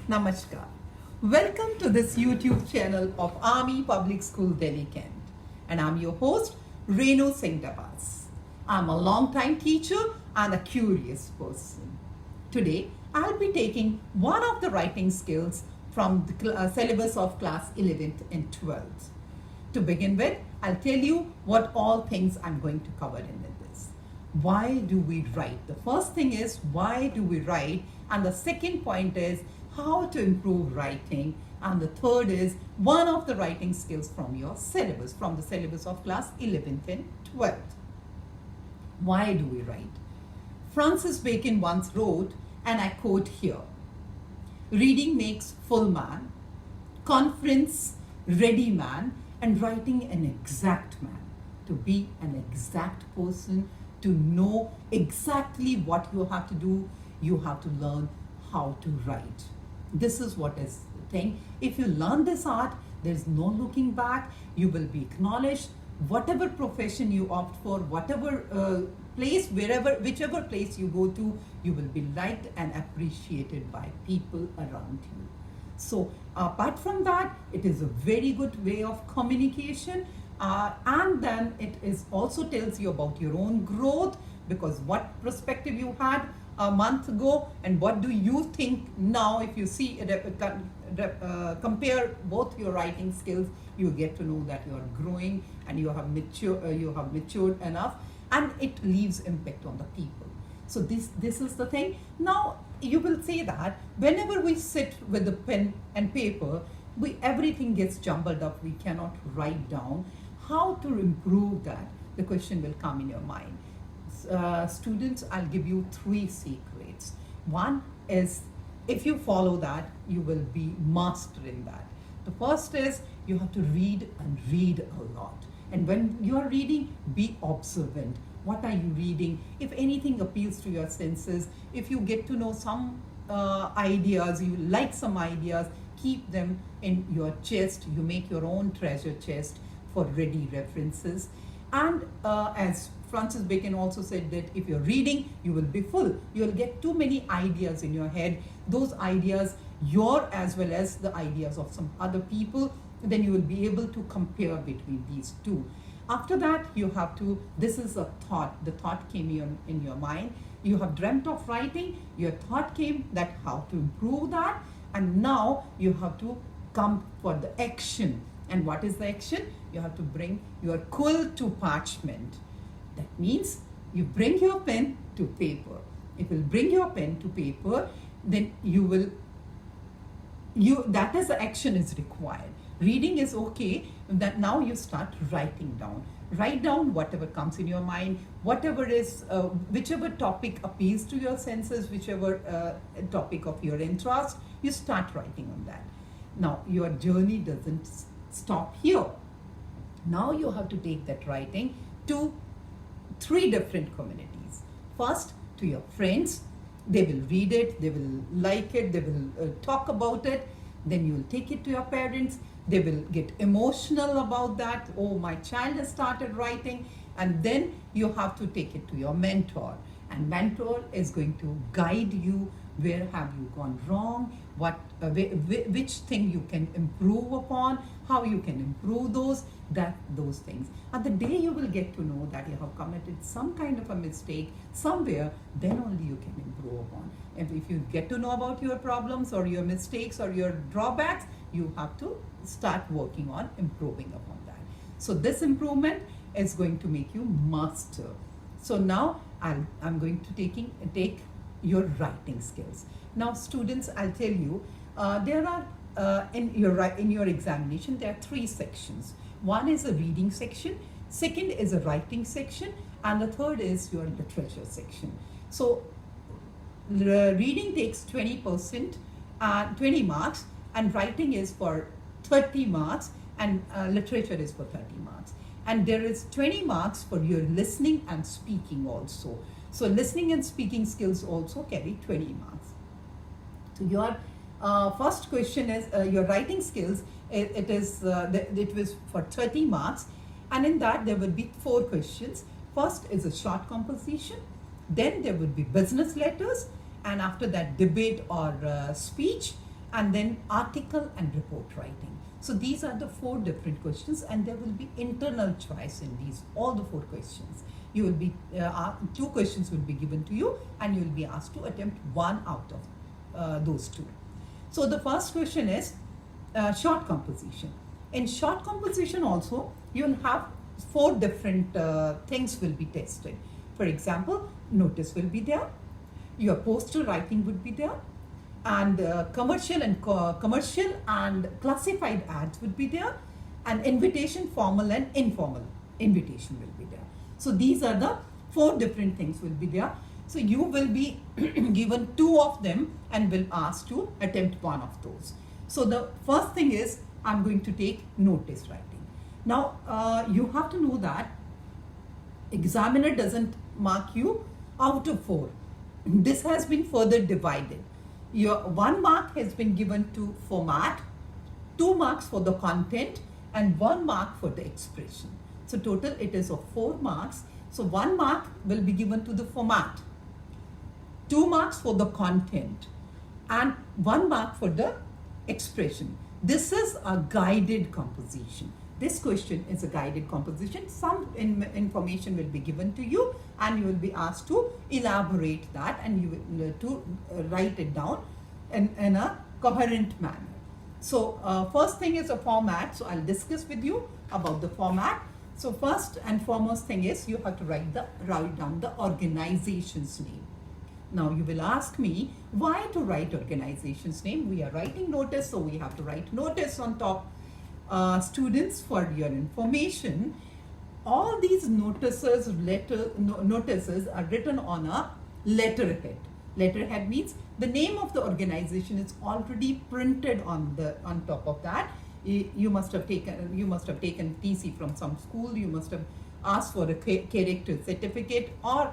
Namaskar. Welcome to this YouTube channel of Army Public School Delhi Cantt. And I'm your host, Renu Singh Dabas. I'm a long-time teacher and a curious person. Today, I'll be taking one of the writing skills from the syllabus of class 11th and 12th. To begin with, I'll tell you what all things I'm going to cover in this. Why do we write? The first thing is, why do we write? And the second point is, how to improve writing. And the third is, one of the writing skills from your syllabus, from the syllabus of class 11th and 12th. Why do we write? Francis Bacon once wrote, and I quote here, "Reading makes full man, conference ready man, and writing an exact man." To be an exact person, to know exactly what you have to do, you have to learn how to write. This is what is the thing. If you learn this art, there's no looking back. You will be acknowledged. Whatever profession you opt for, whatever place, whichever place you go to, you will be liked and appreciated by people around you. So apart from that, it is a very good way of communication. And then it is also tells you about your own growth, because what perspective you had a month ago and what do you think now. If you see compare both your writing skills, you get to know that you are growing and you have matured enough, and it leaves impact on the people. So this is the thing. Now you will say that whenever we sit with the pen and paper, everything gets jumbled up. We cannot write down. How to improve that? The question will come in your mind. Students, I'll give you 3 secrets. One is, if you follow that, you will be mastering that. The first is, you have to read and read a lot. And when you are reading, be observant. What are you reading? If anything appeals to your senses, if you get to know some ideas, you like some ideas, keep them in your chest. You make your own treasure chest for ready references. And as Francis Bacon also said, that if you're reading, you will be full. You'll get too many ideas in your head. Those ideas, your as well as the ideas of some other people, then you will be able to compare between these two. After that, you have to, this is a thought. The thought came in your mind. You have dreamt of writing. Your thought came that how to improve that. And now you have to come for the action. And what is the action? You have to bring your quill to parchment. That means you bring your pen to paper. If you bring your pen to paper, then that is the action is required. Reading is okay, that now you start writing down. Write down whatever comes in your mind, whatever is, whichever topic appeals to your senses, whichever topic of your interest, you start writing on that. Now your journey doesn't stop here. Now you have to take that writing to 3 different communities. First, to your friends. They will read it, they will like it, they will talk about it. Then you will take it to your parents. They will get emotional about that. Oh, my child has started writing. And then you have to take it to your mentor. And mentor is going to guide you. Where have you gone wrong? Which thing you can improve upon? How you can improve those things. And the day you will get to know that you have committed some kind of a mistake somewhere, then only you can improve upon. And if you get to know about your problems or your mistakes or your drawbacks, you have to start working on improving upon that. So this improvement is going to make you master. So now I'm going to take your writing skills. Now students, I'll tell you, there are in your examination, there are 3 sections. One is a reading section, second is a writing section, and the third is your literature section. So reading takes 20%, 20 marks, and writing is for 30 marks, and literature is for 30 marks. And there is 20 marks for your listening and speaking also. So listening and speaking skills also carry 20 marks. So your first question is your writing skills. It was for 30 marks, and in that there will be 4 questions. First is a short composition, then there would be business letters, and after that debate or speech, and then article and report writing. So these are the 4 different questions, and there will be internal choice in these, all the 4 questions. You will be, 2 questions will be given to you, and you will be asked to attempt one out of those 2. So the first question is short composition. In short composition also, you will have 4 different things will be tested. For example, notice will be there, your postal writing would be there, and commercial and classified ads would be there, and invitation, formal and informal invitation will be there. So these are the 4 different things will be there. So you will be given 2 of them and will ask to attempt one of those. So the first thing is, I'm going to take notice writing. Now you have to know that examiner doesn't mark you out of 4. This has been further divided. Your 1 mark has been given to format, 2 marks for the content, and 1 mark for the expression. So total it is of 4 marks. So 1 mark will be given to the format, 2 marks for the content, and 1 mark for the expression. This is a guided composition. This question is a guided composition. Some information will be given to you, and you will be asked to elaborate that, and you will to write it down in a coherent manner. So first thing is a format. So I'll discuss with you about the format. So first and foremost thing is, you have to write down the organization's name. Now you will ask me, why to write organization's name? We are writing notice, so we have to write notice on top. Students, for your information, all these notices are written on a letterhead. Letterhead means the name of the organization is already printed on top of that. You must have taken TC from some school. You must have asked for a character certificate, or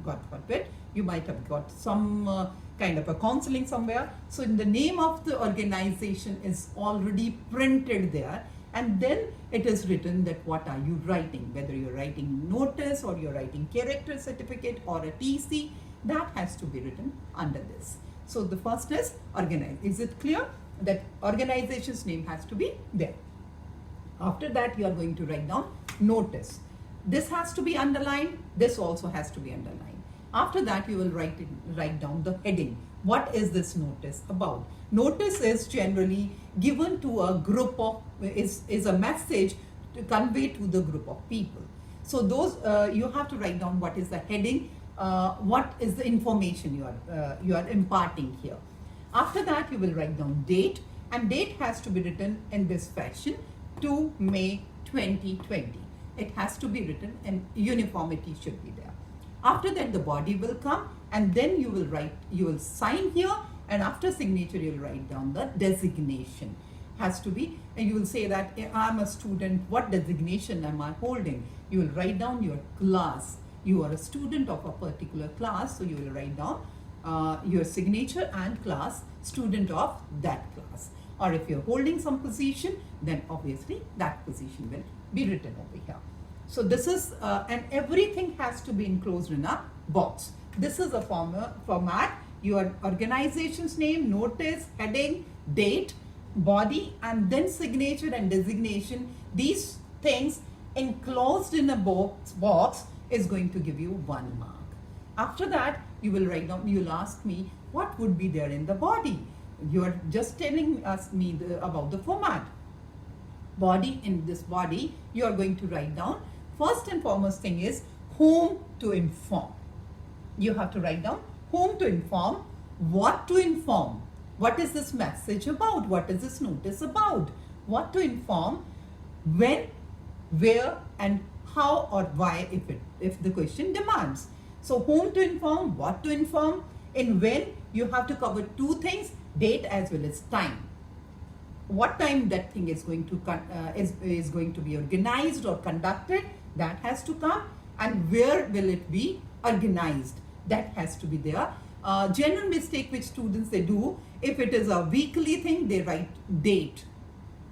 God forbid, you might have got some kind of a counseling somewhere. So in the name of the organization is already printed there, and then it is written that what are you writing, whether you're writing notice or you're writing character certificate or a TC, that has to be written under this. So the first is organize. Is it clear that organization's name has to be there? After that, you are going to write down notice. This has to be underlined. This also has to be underlined. After that, you will write down the heading. What is this notice about? Notice is generally given to a group of, is a message to convey to the group of people. So those, you have to write down what is the heading, what is the information you are imparting here. After that, you will write down date, and date has to be written in this fashion, 2 May 2020. It has to be written, and uniformity should be there. After that, the body will come, and then you will sign here, and after signature, you will write down the designation. Has to be, and you will say that I'm a student, what designation am I holding? You will write down your class. You are a student of a particular class, so you will write down your signature and class, student of that class. Or if you're holding some position, then obviously that position will be written over here. So this is, and everything has to be enclosed in a box. This is a format, your organization's name, notice, heading, date, body, and then signature and designation. These things enclosed in a box is going to give you 1 mark. After that, you will write down, you will ask me, what would be there in the body? You are just telling me about the format. Body, in this body, you are going to write down, first and foremost thing is, whom to inform. You have to write down whom to inform, what to inform, what is this message about, what is this notice about, what to inform, when, where, and how or why, if the question demands. So whom to inform, what to inform, and when, you have to cover 2 things, date as well as time. What time that thing is going to is going to be organized or conducted, that has to come, and where will it be organized, that has to be there. General mistake which students they do, if it is a weekly thing, they write date,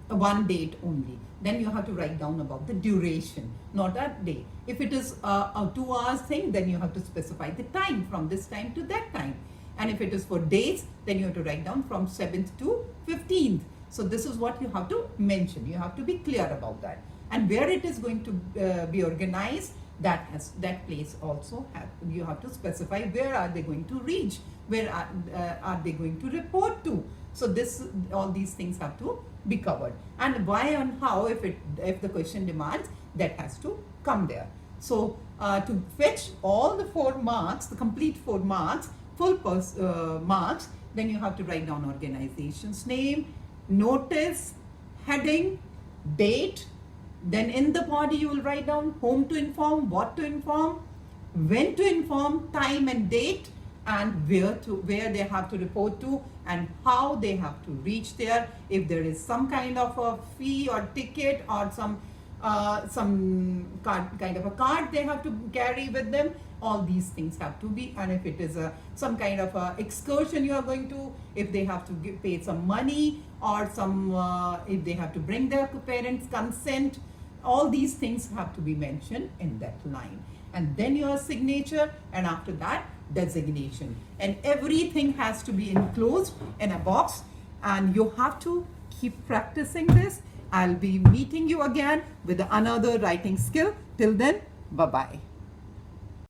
one date only. Then you have to write down about the duration, not a day. If it is a 2 hours thing, then you have to specify the time, from this time to that time. And if it is for days, then you have to write down from 7th to 15th. So this is what you have to mention. You have to be clear about that. And where it is going to be organized, that place also you have to specify where are they going to reach, where are they going to report to. So all these things have to be covered. And why and how, if the question demands, that has to come there. So to fetch all the 4 marks, the complete 4 marks, full marks, then you have to write down organization's name, notice, heading, date. Then in the body you will write down whom to inform, what to inform, when to inform, time and date, and where they have to report to, and how they have to reach there. If there is some kind of a fee or ticket or some kind of a card they have to carry with them, all these things have to be. And if it is some kind of a excursion you are going to, if they have to pay some money, or if they have to bring their parents' consent, all these things have to be mentioned in that line. And then your signature, and after that designation, and everything has to be enclosed in a box. And you have to keep practicing this. I'll be meeting you again with another writing skill. Till then, bye bye.